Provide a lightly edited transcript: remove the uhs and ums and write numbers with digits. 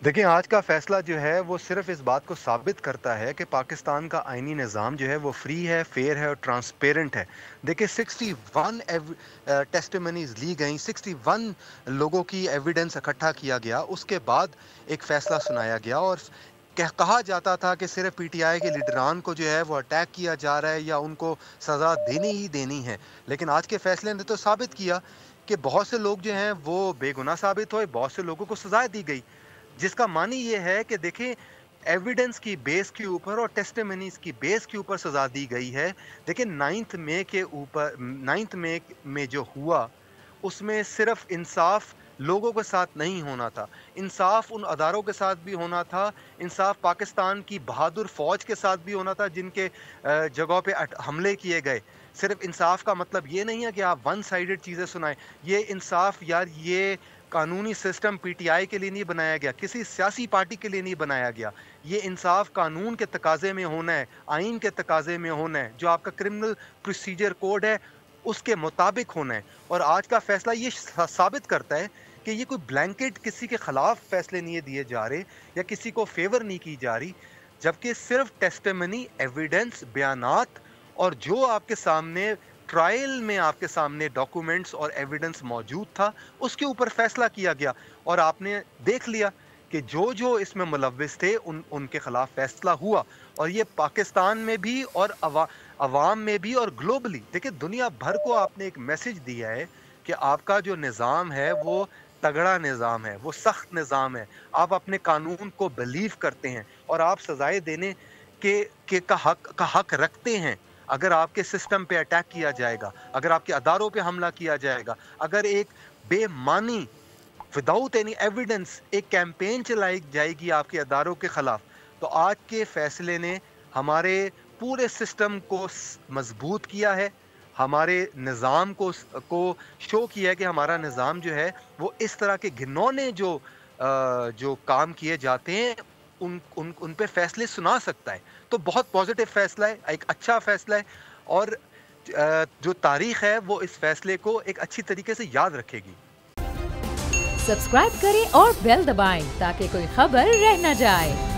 देखिए, आज का फ़ैसला जो है वो सिर्फ़ इस बात को साबित करता है कि पाकिस्तान का आईनी निज़ाम जो है वो फ्री है, फ़ेयर है और ट्रांसपेरेंट है। देखिए 61 टेस्टिमनीज़ ली गईं, 61 लोगों की एविडेंस इकट्ठा किया गया, उसके बाद एक फ़ैसला सुनाया गया और कहा जाता था कि सिर्फ़ पीटीआई के लीडरान को जो है वो अटैक किया जा रहा है या उनको सज़ा देनी ही देनी है। लेकिन आज के फ़ैसले ने तो साबित किया कि बहुत से लोग जो हैं वो बेगुनाह साबित हुए, बहुत से लोगों को सज़ाएँ दी गई। जिसका मानी ये है कि देखिए एविडेंस की बेस के ऊपर और टेस्टिमनीज की बेस के ऊपर सजा दी गई है। देखिए 9th मई में जो हुआ उसमें सिर्फ इंसाफ लोगों के साथ नहीं होना था, इंसाफ उन अदारों के साथ भी होना था, इंसाफ पाकिस्तान की बहादुर फौज के साथ भी होना था जिनके जगहों पे हमले किए गए। सिर्फ इंसाफ का मतलब ये नहीं है कि आप वन साइडेड चीज़ें सुनाएं। ये इंसाफ यार, ये कानूनी सिस्टम पीटीआई के लिए नहीं बनाया गया, किसी सियासी पार्टी के लिए नहीं बनाया गया। ये इंसाफ कानून के तकाज़े में होना है, आइन के तकाज़े में होना है, जो आपका क्रिमिनल प्रोसीजर कोड है, उसके मुताबिक होना है। और आज का फैसला ये साबित करता है कि ये कोई ब्लैंकेट किसी के खिलाफ फैसले नहीं दिए जा रहे या किसी को फेवर नहीं की जा रही, जबकि सिर्फ टेस्टिमनी, एविडेंस, बयानात और जो आपके सामने ट्रायल में आपके सामने डॉक्यूमेंट्स और एविडेंस मौजूद था, उसके ऊपर फैसला किया गया। और आपने देख लिया कि जो इसमें मुलव्विस थे उनके खिलाफ फैसला हुआ। और ये पाकिस्तान में भी और अवाम में भी और ग्लोबली, देखिए दुनिया भर को आपने एक मैसेज दिया है कि आपका जो निज़ाम है वो तगड़ा निज़ाम है, वो सख्त निज़ाम है। आप अपने कानून को बिलीव करते हैं और आप सजाएं देने का हक रखते हैं। अगर आपके सिस्टम पे अटैक किया जाएगा, अगर आपके अदारों पे हमला किया जाएगा, अगर एक बेमानी विदाउट एनी एविडेंस एक कैंपेन चलाई जाएगी आपके अदारों के खिलाफ, तो आज के फैसले ने हमारे पूरे सिस्टम को मजबूत किया है, हमारे निज़ाम को शो किया है कि हमारा निज़ाम जो है वो इस तरह के घिनौने जो काम किए जाते हैं उन पे फैसले सुना सकता है। तो बहुत पॉजिटिव फैसला है, एक अच्छा फैसला है। और जो तारीख है वो इस फैसले को एक अच्छी तरीके से याद रखेगी। सब्सक्राइब करें और बेल दबाएं ताकि कोई खबर रह न जाए।